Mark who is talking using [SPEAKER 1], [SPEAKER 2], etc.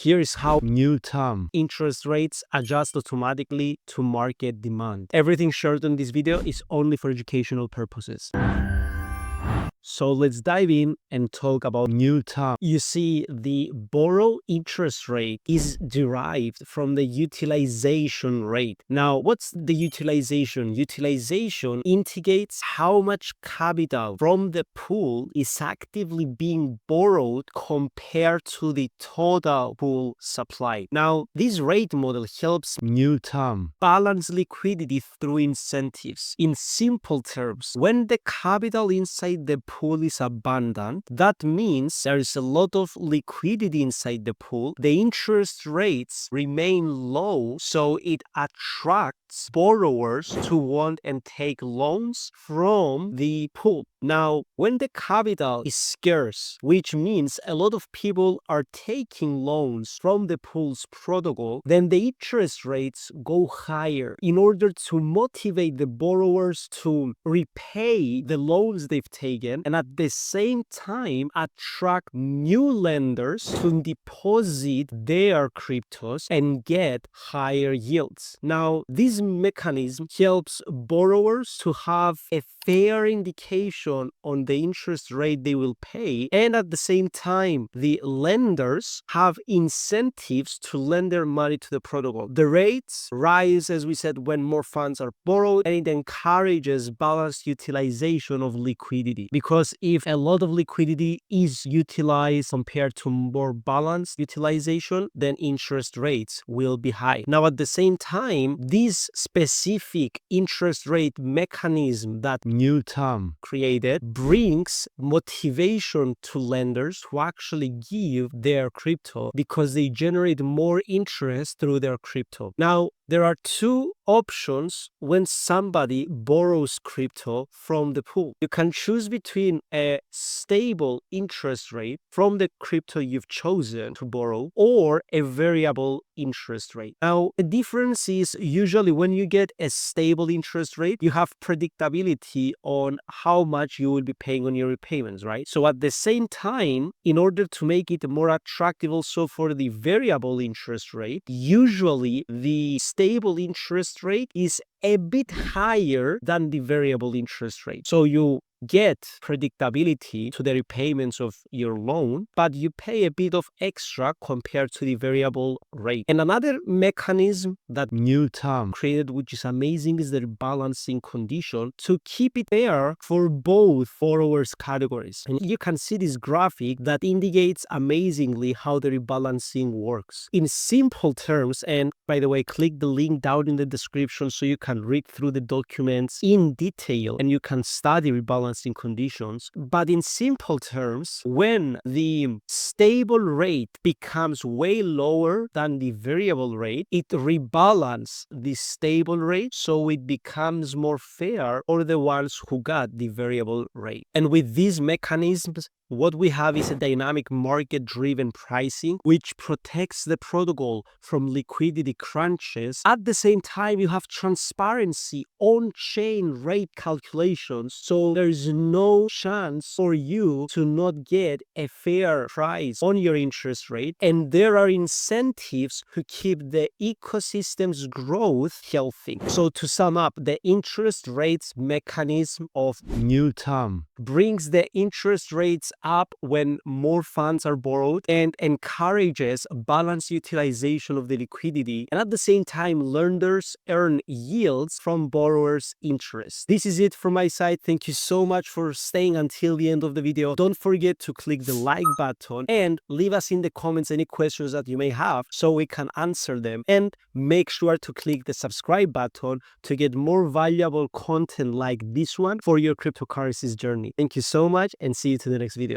[SPEAKER 1] here is how Mutuum interest rates adjust automatically to market demand. Everything shared in this video is only for educational purposes. So let's dive in and talk about Mutuum. You see, the borrow interest rate is derived from the utilization rate. Now, what's the utilization? Utilization indicates how much capital from the pool is actively being borrowed compared to the total pool supply. Now, this rate model helps Mutuum balance liquidity through incentives. In simple terms, when the capital inside the pool is abundant, that means there is a lot of liquidity inside the pool. The interest rates remain low, so it attracts borrowers to want and take loans from the pool. Now, when the capital is scarce, which means a lot of people are taking loans from the pool's protocol, then the interest rates go higher in order to motivate the borrowers to repay the loans they've taken and at the same time attract new lenders to deposit their cryptos and get higher yields. Now, this mechanism helps borrowers to have a fair indication on the interest rate they will pay, and at the same time, the lenders have incentives to lend their money to the protocol. The rates rise, as we said, when more funds are borrowed, and it encourages balanced utilization of liquidity, because if a lot of liquidity is utilized compared to more balanced utilization, then interest rates will be high. Now, at the same time, this specific interest rate mechanism that Mutuum created brings motivation to lenders who actually give their crypto because they generate more interest through their crypto. Now, there are two options when somebody borrows crypto from the pool. You can choose between a stable interest rate from the crypto you've chosen to borrow or a variable interest rate. Now, the difference is usually when you get a stable interest rate, you have predictability on how much you will be paying on your repayments, right? So at the same time, in order to make it more attractive also for the variable interest rate, usually the stable interest rate is a bit higher than the variable interest rate. So you get predictability to the repayments of your loan, but you pay a bit of extra compared to the variable rate. And another mechanism that Mutuum created, which is amazing, is the rebalancing condition to keep it there for both borrowers categories. And you can see this graphic that indicates amazingly how the rebalancing works. In simple terms, and by the way, click the link down in the description so you can read through the documents in detail and you can study rebalancing conditions. But in simple terms, when the stable rate becomes way lower than the variable rate, it rebalances the stable rate so it becomes more fair for the ones who got the variable rate. And with these mechanisms, what we have is a dynamic market-driven pricing which protects the protocol from liquidity crunches. At the same time, you have transparency on-chain rate calculations, so there is no chance for you to not get a fair price on your interest rate, and there are incentives to keep the ecosystem's growth healthy. So to sum up, the interest rates mechanism of Mutuum brings the interest rates up when more funds are borrowed and encourages balanced utilization of the liquidity, and at the same time lenders earn yields from borrowers' interest. This is it from my side. Thank you so much for staying until the end of the video. Don't forget to click the like button and leave us in the comments any questions that you may have so we can answer them, and make sure to click the subscribe button to get more valuable content like this one for your cryptocurrencies journey. Thank you so much and see you to the next video.